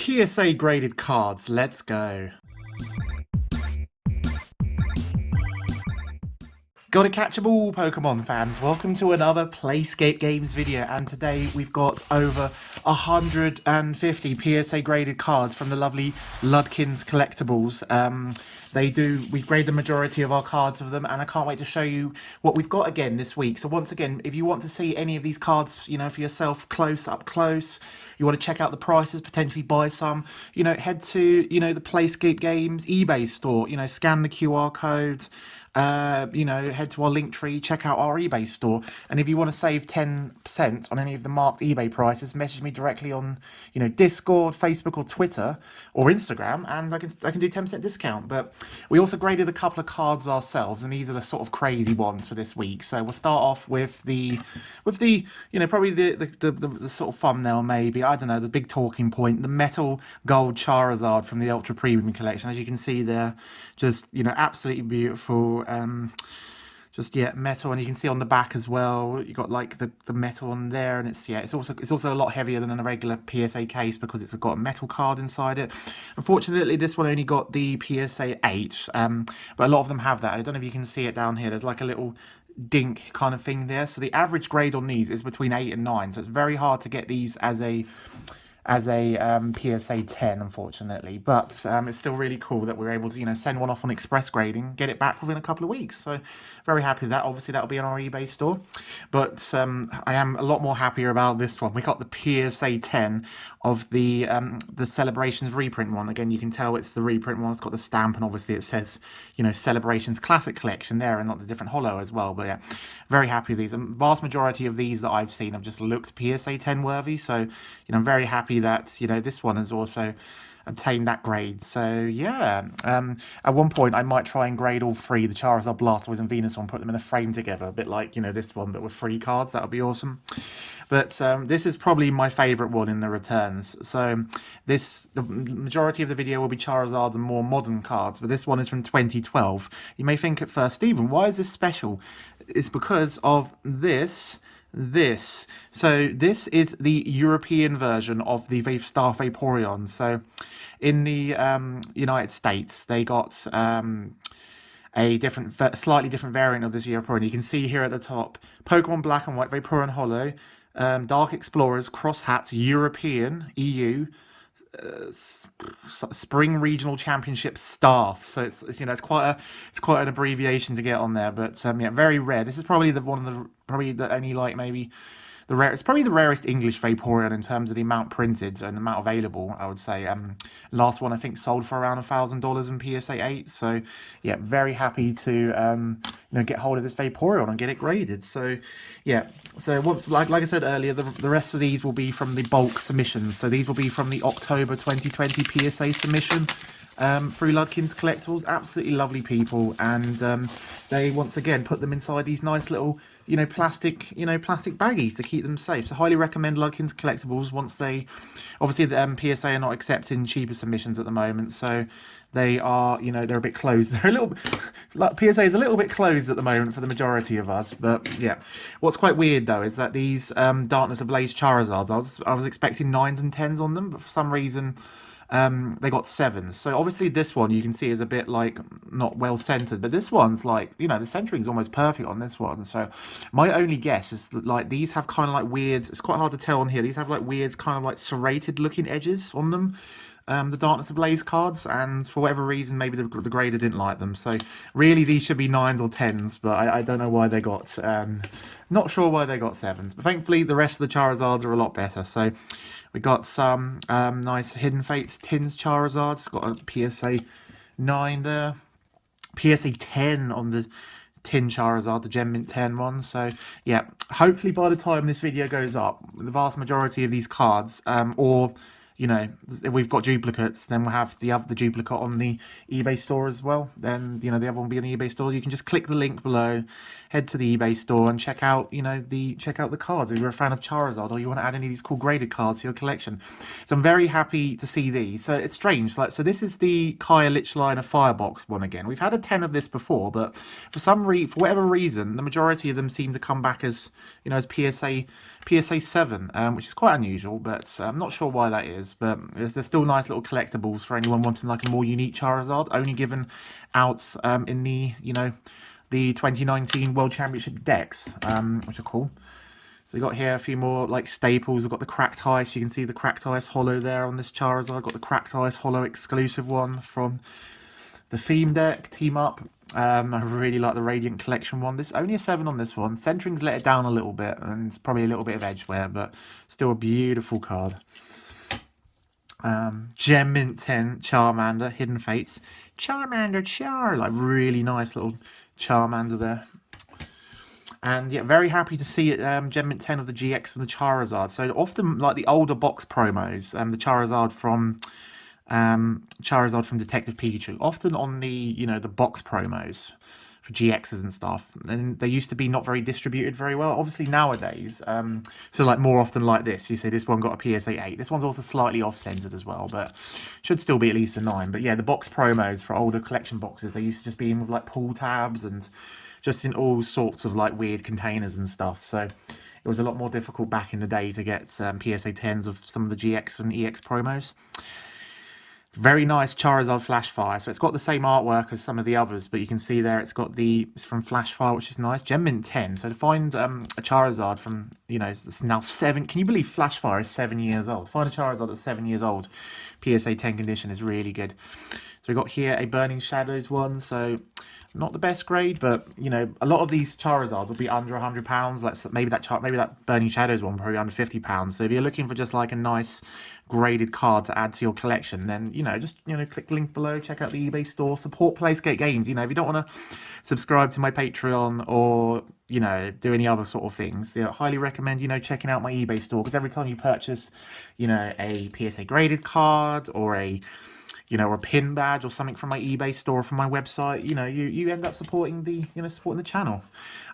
PSA graded cards, let's go. Gotta catch 'em all, Pokemon fans. Welcome to another PlaySkape Games video, and today we've got over 150 PSA graded cards from the lovely Ludkins Collectibles. We grade the majority of our cards of them, and I can't wait to show you what we've got again this week. So once again, if you want to see any of these cards, for yourself up close, you want to check out the prices, potentially buy some, head to, the PlaySkape Games eBay store, scan the QR code, head to our link tree, check out our eBay store, and if you want to save 10% on any of the marked eBay prices, message me directly on, Discord, Facebook, or Twitter, or Instagram, and I can do 10% discount. But we also graded a couple of cards ourselves, and these are the sort of crazy ones for this week. So we'll start off with the probably the sort of thumbnail, maybe, I don't know, the big talking point, the metal gold Charizard from the Ultra Premium collection. As you can see there, just absolutely beautiful. Metal, and you can see on the back as well, you got like the metal on there, and it's also a lot heavier than a regular PSA case because it's got a metal card inside it. Unfortunately, this one only got the PSA 8, but a lot of them have that. I don't know if you can see it down here. There's like a little dink kind of thing there. So the average grade on these is between 8 and 9, so it's very hard to get these as a PSA 10, unfortunately, but it's still really cool that we're able to send one off on express grading, get it back within a couple of weeks. So very happy with that. Obviously that'll be on our eBay store, but I am a lot more happier about this one. We got the PSA 10 of the Celebrations reprint one. Again, you can tell it's the reprint one. It's got the stamp, and obviously it says Celebrations Classic Collection there, and not the different holo as well. But yeah, very happy with these. The vast majority of these that I've seen have just looked PSA 10 worthy, so I'm very happy that this one has also obtained that grade. So yeah, at one point I might try and grade all three, the Charizard, Blastoise, and Venusaur, put them in a frame together, a bit like this one, but with 3 cards. That would be awesome. But this is probably my favorite one in the returns. So the majority of the video will be Charizard and more modern cards, but this one is from 2012. You may think at first, Stephen, why is this special? It's because of this. So this is the European version of the Star Vaporeon. So in the United States, they got a slightly different variant of this Vaporeon. You can see here at the top, Pokemon Black and White Vaporeon Holo, Dark Explorers, Cross Hats, European, EU, Spring Regional Championship staff. So it's quite an abbreviation to get on there, but yeah, very rare. This is probably probably the only, like, maybe the rare. It's probably the rarest English Vaporeon in terms of the amount printed and the amount available, I would say. Last one I think sold for around $1,000 in PSA 8. So yeah, very happy to get hold of this Vaporeon and get it graded. So yeah, so once, like I said earlier, the rest of these will be from the bulk submissions. So these will be from the October 2020 PSA submission through Ludkins Collectibles. Absolutely lovely people, and they once again put them inside these nice little plastic baggies to keep them safe. So highly recommend Ludkins Collectibles. Once they, obviously the PSA are not accepting cheaper submissions at the moment, so they are, they're a bit closed. They're a little, PSA is a little bit closed at the moment for the majority of us. But yeah, what's quite weird though is that these Darkness Ablaze Charizards, I was expecting 9s and 10s on them, but for some reason they got 7s. So obviously this one you can see is a bit like not well centered, but this one's like, the centering is almost perfect on this one. So my only guess is that, like, these have kind of like weird, it's quite hard to tell on here, these have like weird kind of like serrated looking edges on them, the Darkness Ablaze cards, and for whatever reason maybe the grader didn't like them. So really these should be 9s or 10s, but I don't know why they got not sure why they got 7s, but thankfully the rest of the Charizards are a lot better. So we got some nice Hidden Fates Tins Charizards. It's got a PSA 9 there, PSA 10 on the Tin Charizard, the Gem Mint 10 one. So yeah, hopefully by the time this video goes up, the vast majority of these cards, or if we've got duplicates, then we'll have the duplicate on the eBay store as well. Then the other one will be on the eBay store. You can just click the link below, head to the eBay store, and check out the cards if you're a fan of Charizard, or you want to add any of these cool graded cards to your collection. So I'm very happy to see these. So it's strange, so this is the Kaya Lichliner Firebox one again. We've had a 10 of this before, but for whatever reason, the majority of them seem to come back as as PSA 7, which is quite unusual, but I'm not sure why that is. rares, but they're still nice little collectibles for anyone wanting like a more unique Charizard. Only given out in the, you know, the 2019 World Championship decks, which are cool. So we got here a few more like staples. We've got the Cracked Ice. You can see the Cracked Ice Holo there on this Charizard. Got the Cracked Ice Holo exclusive one from the theme deck, Team Up. I really like the Radiant Collection one. This only a 7 on this one. Centering's let it down a little bit, and it's probably a little bit of edge wear, but still a beautiful card. Gem Mint 10 Charmander, Hidden Fates. Charmander Char, like really nice little Charmander there. And yeah, very happy to see it, Gem Mint 10 of the GX and the Charizard. So often, like the older box promos, the Charizard from Detective Pikachu, often on the, you know, the box promos for GXs and stuff, and they used to be not very distributed very well. Obviously nowadays, so like more often like this, you see this one got a PSA 8. This one's also slightly off-centered as well, but should still be at least a 9. But yeah, the box promos for older collection boxes, they used to just be in with like pull tabs and just in all sorts of like weird containers and stuff. So it was a lot more difficult back in the day to get PSA 10s of some of the GX and EX promos. Very nice Charizard Flashfire. So it's got the same artwork as some of the others, but you can see there it's from Flashfire, which is nice. Gem Mint 10. So to find a Charizard from, you know, it's now 7. Can you believe Flashfire is 7 years old? Find a Charizard that's 7 years old. PSA 10 condition is really good. So we got here a Burning Shadows one. So not the best grade, but you know, a lot of these Charizards will be under £100. Like maybe that Burning Shadows one probably under £50. So if you're looking for just like a nice graded card to add to your collection, then you know, just click the link below, check out the eBay store, support PlaySkape Games. You know, if you don't want to subscribe to my Patreon or do any other sort of things, highly recommend checking out my eBay store, because every time you purchase a PSA graded card or a a pin badge or something from my eBay store, from my website, you end up supporting the channel.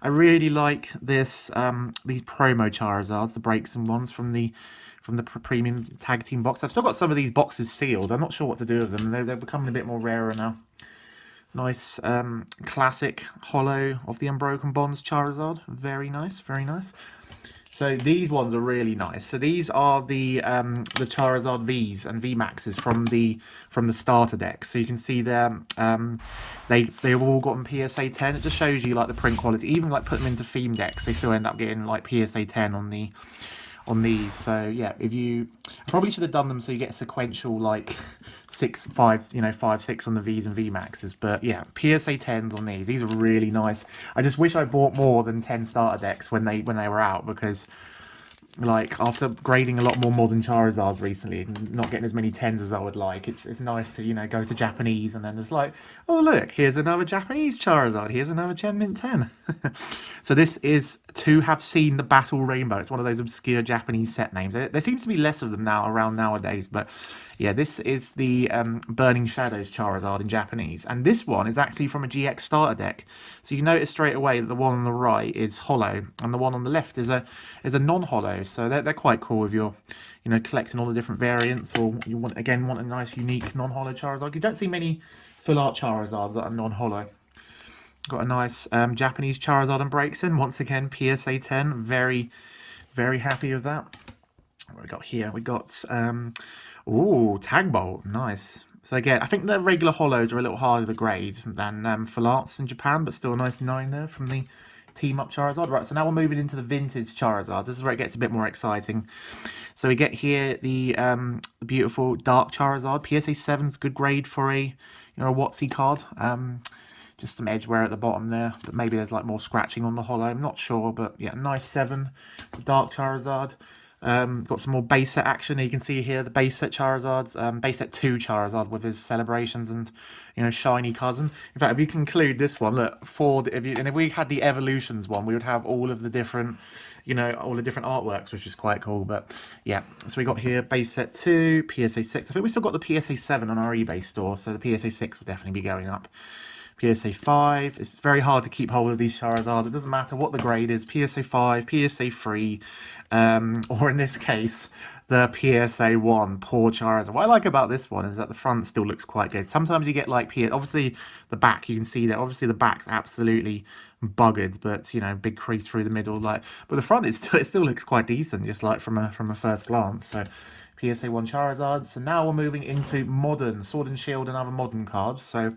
I really like this these promo Charizards, the breaks and ones from the premium tag team box. I've still got some of these boxes sealed. I'm not sure what to do with them. They're becoming a bit more rarer now. Nice classic holo of the Unbroken Bonds Charizard. Very nice, very nice. So these ones are really nice. So these are the Charizard Vs and VMAXs from the starter deck. So you can see them. They've all gotten PSA 10. It just shows you like the print quality. Even like put them into theme decks, they still end up getting like PSA 10 on these. So yeah, I probably should have done them so you get sequential like 5, 6 on the Vs and VMAXs. But yeah, PSA 10s on these. These are really nice. I just wish I bought more than 10 starter decks when they were out, because like after grading a lot more modern Charizards recently, not getting as many 10s as I would like, it's nice to go to Japanese and then it's like, oh look, here's another Japanese Charizard, here's another Gem Mint 10. So this is To Have Seen the Battle Rainbow. It's one of those obscure Japanese set names. There seems to be less of them around nowadays, but yeah, this is the Burning Shadows Charizard in Japanese, and this one is actually from a GX starter deck. So you notice straight away that the one on the right is holo, and the one on the left is a non-holo. So they're quite cool if you're collecting all the different variants, or you want a nice unique non-holo Charizard. You don't see many full art Charizards that are non-holo. Got a nice Japanese Charizard and breaks in. Once again, PSA 10. Very, very happy with that. What we got here? We got ooh, Tag Bolt. Nice. So again, I think the regular holos are a little harder to grade than full arts in Japan, but still a nice 9 there from the Team Up Charizard. Right, so now we're moving into the vintage Charizard. This is where it gets a bit more exciting. So we get here the beautiful Dark Charizard. PSA 7's good grade for a a WotC card. Just some edge wear at the bottom there, but maybe there's like more scratching on the holo. I'm not sure, but yeah, nice 7. The Dark Charizard. Got some more base set action. You can see here the base set Charizards, base set 2 Charizard with his celebrations and shiny cousin. In fact, if you conclude this one, look, if we had the evolutions one, we would have all of the different all the different artworks, which is quite cool. But yeah, so we got here base set 2, PSA 6. I think we still got the PSA 7 on our eBay store, so the PSA 6 will definitely be going up. PSA 5, it's very hard to keep hold of these Charizards. It doesn't matter what the grade is, PSA 5, PSA 3, or in this case, the PSA 1 poor Charizard. What I like about this one is that the front still looks quite good. Sometimes you get like obviously the back, you can see that obviously the back's absolutely buggered, but you know, big crease through the middle, like, but the front it still looks quite decent, just like from a first glance. So PSA 1 Charizard. So now we're moving into modern Sword and Shield and other modern cards. So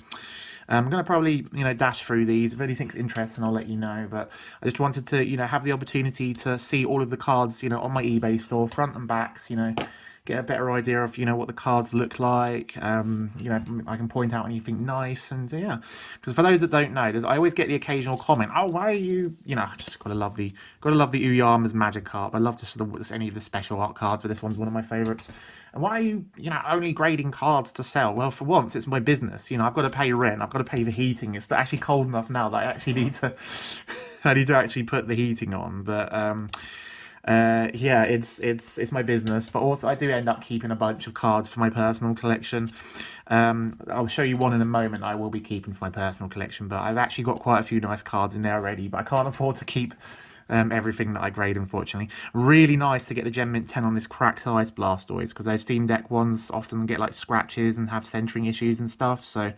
I'm going to probably, you know, dash through these. If anything's interesting, I'll let you know. But I just wanted to, you know, have the opportunity to see all of the cards, you know, on my eBay store, front and backs, you know, get a better idea of, you know, what the cards look like. You know, I can point out anything nice, and yeah. Because for those that don't know, I always get the occasional comment, oh, why are you, you know, I just gotta love the Uyama's Magikarp. I love just any of the special art cards, but this one's one of my favorites. And why are you, you know, only grading cards to sell? Well, for once, it's my business. You know, I've got to pay rent. I've got to pay the heating. It's actually cold enough now that I actually need to, I need to actually put the heating on. But yeah, it's my business. But also, I do end up keeping a bunch of cards for my personal collection. I'll show you one in a moment. I will be keeping for my personal collection. But I've actually got quite a few nice cards in there already. But I can't afford to keep everything that I grade, unfortunately. Really nice to get the Gem Mint 10 on this cracked ice Blastoise, because those theme deck ones often get like scratches and have centering issues and stuff. So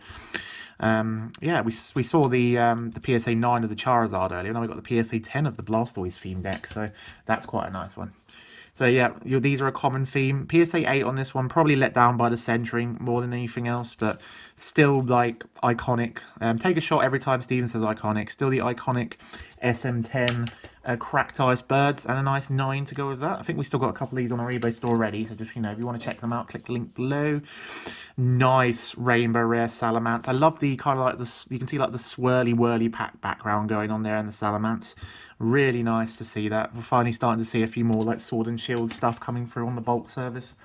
yeah, we saw the PSA 9 of the Charizard earlier, and now we got the PSA 10 of the Blastoise theme deck, so that's quite a nice one. So yeah, these are a common theme. PSA 8 on this one, probably let down by the centering more than anything else, but still like iconic. Take a shot every time Steven says iconic. Still the iconic SM10 cracked ice birds, and a nice 9 to go with that. I think we still got a couple of these on our eBay store already, so just, you know, if you want to check them out, click the link below. Nice rainbow rare Salamance. I love the kind of like this, you can see like the swirly whirly pack background going on there in the Salamance. Really nice to see that. We're finally starting to see a few more like Sword and Shield stuff coming through on the bulk service.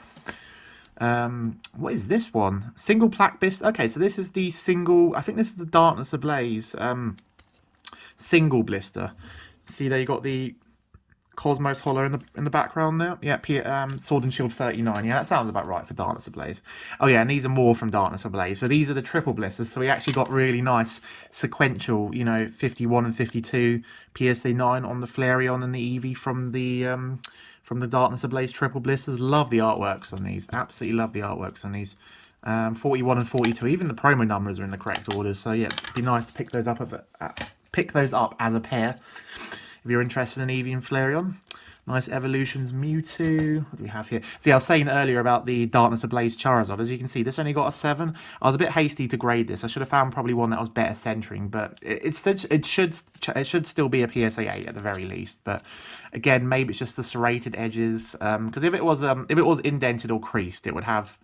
What is this one? Single plaque blister. Okay, so this is the single, I think this is the Darkness Ablaze single blister. See there, you got the Cosmos Hollow in the background there. Yeah, Sword and Shield 39. Yeah, that sounds about right for Darkness Ablaze. Oh yeah, and these are more from Darkness Ablaze. So these are the triple blisters. So we actually got really nice sequential, you know, 51 and 52 PSA 9 on the Flareon and the Eevee from the Darkness Ablaze triple blisters. Love the artworks on these. Absolutely love the artworks on these. 41 and 42. Even the promo numbers are in the correct orders. So yeah, it'd be nice to pick those up as a pair if you're interested in Eevee and Flareon. Nice evolutions Mewtwo. What do we have here? See, I was saying earlier about the Darkness Ablaze Charizard. As you can see, this only got a 7. I was a bit hasty to grade this. I should have found probably one that was better centering, but it should still be a PSA 8 at the very least. But again, maybe it's just the serrated edges. Because if it was indented or creased, it would have,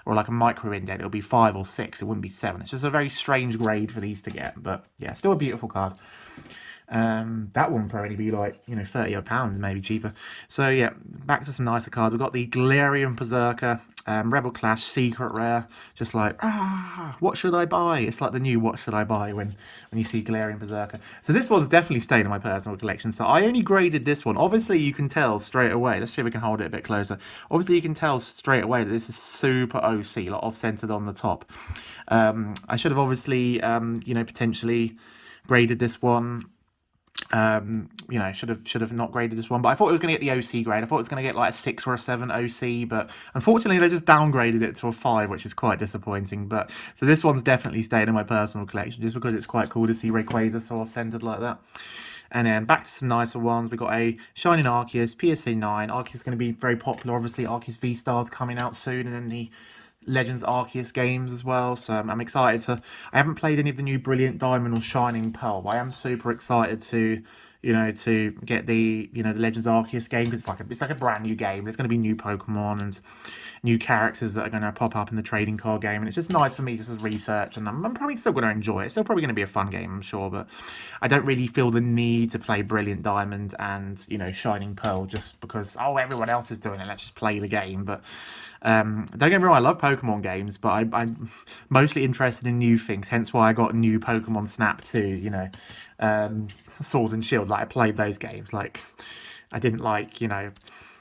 or like a micro indent, it would be 5 or 6. It wouldn't be 7. It's just a very strange grade for these to get. But yeah, still a beautiful card. That one would probably be like, you know, £30 odd, maybe cheaper. So yeah, back to some nicer cards. We've got the Galarian Berserker, Rebel Clash Secret Rare. Just like, what should I buy? It's like the new what should I buy when you see Galarian Berserker. So this one's definitely staying in my personal collection. So I only graded this one. Obviously you can tell straight away. Let's see if we can hold it a bit closer. Obviously you can tell straight away that this is super OC, like off-centered on the top. I should have obviously, you know, potentially graded this one. You know, should have not graded this one, but I thought it was going to get the OC grade. I thought it was going to get like a 6 or a 7 OC, but unfortunately they just downgraded it to a 5, which is quite disappointing. But so this one's definitely staying in my personal collection, just because it's quite cool to see Rayquaza sort of centered like that. And then back to some nicer ones. We got a Shining Arceus, PSA 9. Arceus is going to be very popular. Obviously, Arceus V-Star's coming out soon, and then the Legends Arceus games as well, so I'm excited to. I haven't played any of the new Brilliant Diamond or Shining Pearl, but I am super excited to, you know, to get the, you know, the Legends Arceus game, because it's like a brand new game. There's going to be new Pokemon and new characters that are going to pop up in the trading card game, and it's just nice for me just as research, and I'm probably still going to enjoy it. It's still probably going to be a fun game, I'm sure, but I don't really feel the need to play Brilliant Diamond and, you know, Shining Pearl just because, oh, everyone else is doing it, let's just play the game. But don't get me wrong, I love Pokemon games, but I'm mostly interested in new things, hence why I got new Pokemon Snap 2, you know, Sword and Shield. Like, I played those games. Like, I didn't, like, you know,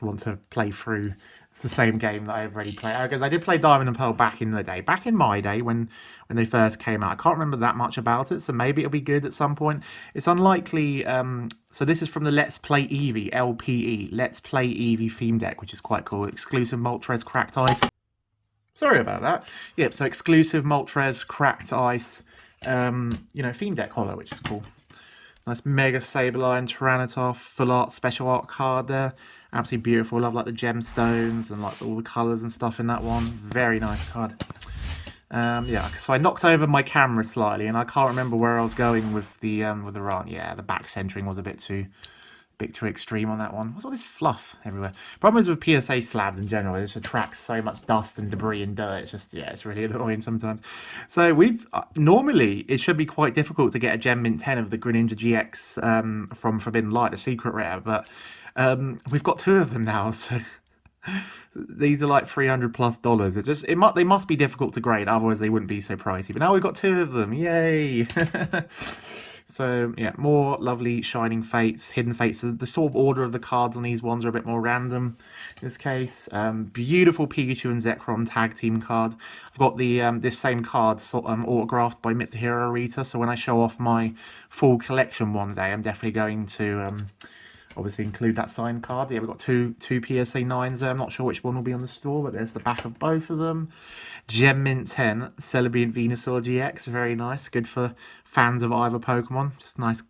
want to play through the same game that I've already played. Because I did play Diamond and Pearl back in the day. Back in my day when they first came out. I can't remember that much about it, so maybe it'll be good at some point. It's unlikely. So this is from the Let's Play Eevee, LPE. Let's Play Eevee theme deck, which is quite cool. Exclusive Moltres Cracked Ice. Sorry about that. Yep, so exclusive Moltres Cracked Ice, theme deck holo, which is cool. Nice Mega Sableye, Tyranitar, full art, special art card there. Absolutely beautiful. Love like the gemstones and like all the colours and stuff in that one. Very nice card. Yeah, so I knocked over my camera slightly, and I can't remember where I was going with the run. Yeah, the back centering was a bit too extreme on that one. What's all this fluff everywhere? Problem is with PSA slabs in general, it just attracts so much dust and debris and dirt. It's just, yeah, it's really annoying sometimes. So we've normally it should be quite difficult to get a Gem Mint 10 of the Greninja GX from Forbidden Light, a secret rare, but we've got 2 of them now, so these are like $300+. They must be difficult to grade, otherwise they wouldn't be so pricey. But now we've got 2 of them, yay! So yeah, more lovely Shining Fates, Hidden Fates. The sort of order of the cards on these ones are a bit more random in this case. Beautiful Pikachu and Zekrom tag team card. I've got the this same card autographed by Mitsuhiro Arita, so when I show off my full collection one day, I'm definitely going to obviously include that signed card. Yeah, we've got two PSA 9s there. I'm not sure which one will be on the store, but there's the back of both of them. Gem Mint 10, Celebi Venusaur GX, very nice. Good for fans of either Pokemon. Just nice.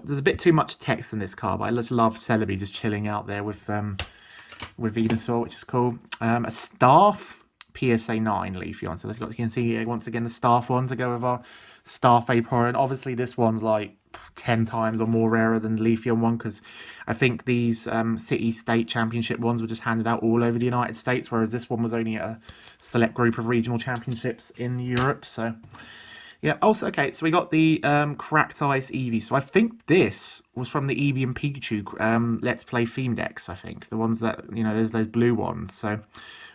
There's a bit too much text in this card, but I just love Celebi just chilling out there with Venusaur, which is cool. A Staff PSA 9 Leafeon. So you can see once again the Staff one to go with our Staff Vaporeon. Obviously this one's like 10 times or more rarer than the Leafeon one, because I think these city-state championship ones were just handed out all over the United States, whereas this one was only at a select group of regional championships in Europe. So yeah, also, okay, so we got the Cracked Ice Eevee. So I think this was from the Eevee and Pikachu Let's Play theme decks, I think. The ones that, there's those blue ones. So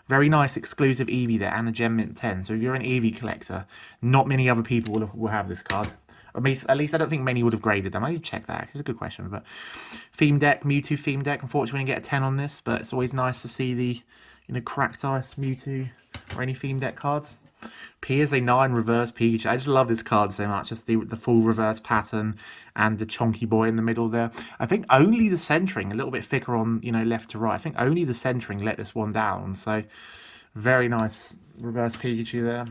very nice exclusive Eevee there, and a Gem Mint 10. So if you're an Eevee collector, not many other people will have this card. At least I don't think many would have graded them. I need to check that. It's a good question. But theme deck, Mewtwo theme deck. Unfortunately, we didn't get a 10 on this, but it's always nice to see the Cracked Ice Mewtwo or any theme deck cards. PSA 9 reverse Pikachu. I just love this card so much. Just the full reverse pattern and the chonky boy in the middle there. I think only the centering, a little bit thicker on left to right. I think only the centering let this one down. So very nice reverse Pikachu there.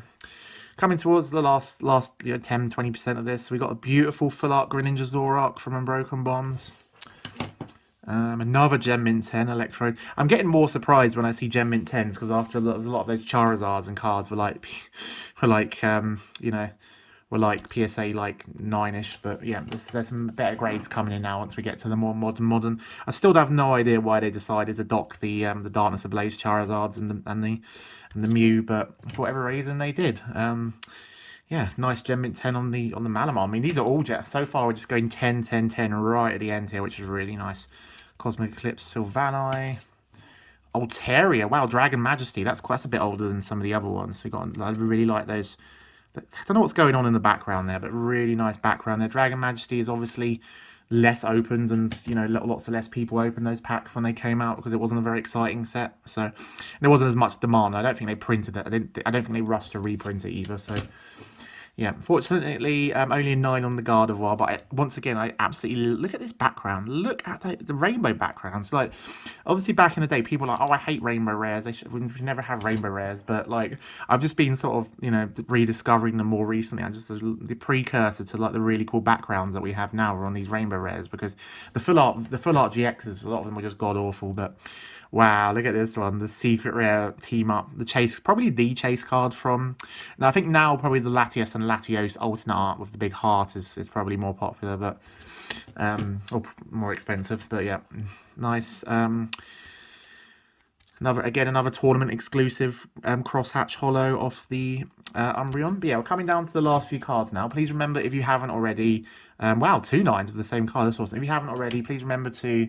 Coming towards the last 10-20% of this, we got a beautiful full art Greninja Zoroark from Unbroken Bonds. Another Gem Mint 10 Electrode. I'm getting more surprised when I see Gem Mint 10s, because after there was a lot of those Charizards and cards were like PSA like 9ish. But yeah, there's some better grades coming in now once we get to the more modern. I still have no idea why they decided to dock the Darkness Ablaze Charizards and the Mew, but for whatever reason they did. Yeah, nice Gem Mint 10 on the Malamar. I mean, these are all so far we're just going 10, 10, 10 right at the end here, which is really nice. Cosmic Eclipse, Sylvanite, Altaria. Wow, Dragon Majesty. That's a bit older than some of the other ones. So I really like those. I don't know what's going on in the background there, but really nice background there. Dragon Majesty is obviously less opened, and lots of less people opened those packs when they came out, because it wasn't a very exciting set. So there wasn't as much demand. I don't think they printed it. I don't think they rushed to reprint it either. So yeah, fortunately, only a 9 on the Gardevoir, but once again, I absolutely look at this background. Look at the rainbow backgrounds. Like, obviously, back in the day, people were like, "Oh, I hate rainbow rares. We should never have rainbow rares." But like, I've just been sort of, rediscovering them more recently. I'm just the precursor to like the really cool backgrounds that we have now are on these rainbow rares, because the full art GXs, a lot of them were just god awful, but. Wow, look at this one, the secret rare team up, the chase, probably the chase card from, now I think now probably the Latios and Latios alternate art with the big heart is probably more popular, but, or more expensive, but yeah, nice. Another tournament exclusive crosshatch holo off the Umbreon. But yeah, we're coming down to the last few cards now. Please remember, if you haven't already, wow, 2 9s of the same card. That's awesome. If you haven't already, please remember to,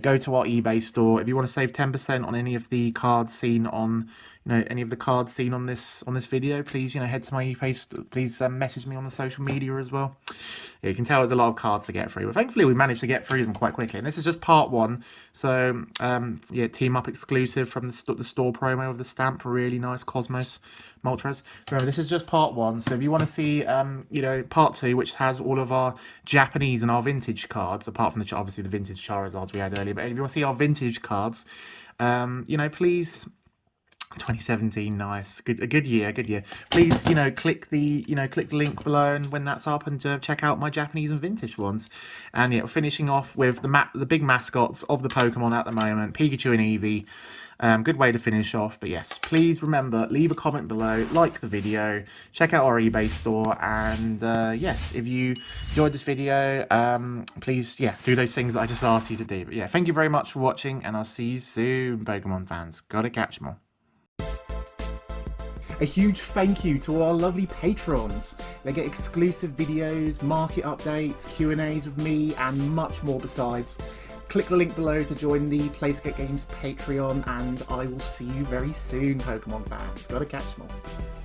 go to our eBay store. If you want to save 10% on any of the cards seen on, any of the cards seen on this video, please, head to my eBay store. Please message me on the social media as well. Yeah, you can tell there's a lot of cards to get through, but thankfully we managed to get through them quite quickly. And this is just part 1. So yeah, team up exclusive from the store promo of the stamp. Really nice Cosmos Moltres. Remember, this is just part 1. So if you want to see part 2, which has all of our Japanese and our vintage cards, apart from obviously the vintage Charizards we had earlier, but if you want to see our vintage cards, please. 2017, nice, a good year. Please, click the link below, and when that's up, and check out my Japanese and vintage ones. And yeah, we're finishing off with the big mascots of the Pokemon at the moment, Pikachu and Eevee. Good way to finish off. But yes, please remember, leave a comment below, like the video, check out our eBay store, and yes, if you enjoyed this video, please, yeah, do those things that I just asked you to do. But yeah, thank you very much for watching, and I'll see you soon, Pokemon fans. Gotta catch 'em all. A huge thank you to our lovely patrons. They get exclusive videos, market updates, Q&As with me, and much more besides. Click the link below to join the PlaySkape Games Patreon, and I will see you very soon, Pokemon fans. Gotta catch them all.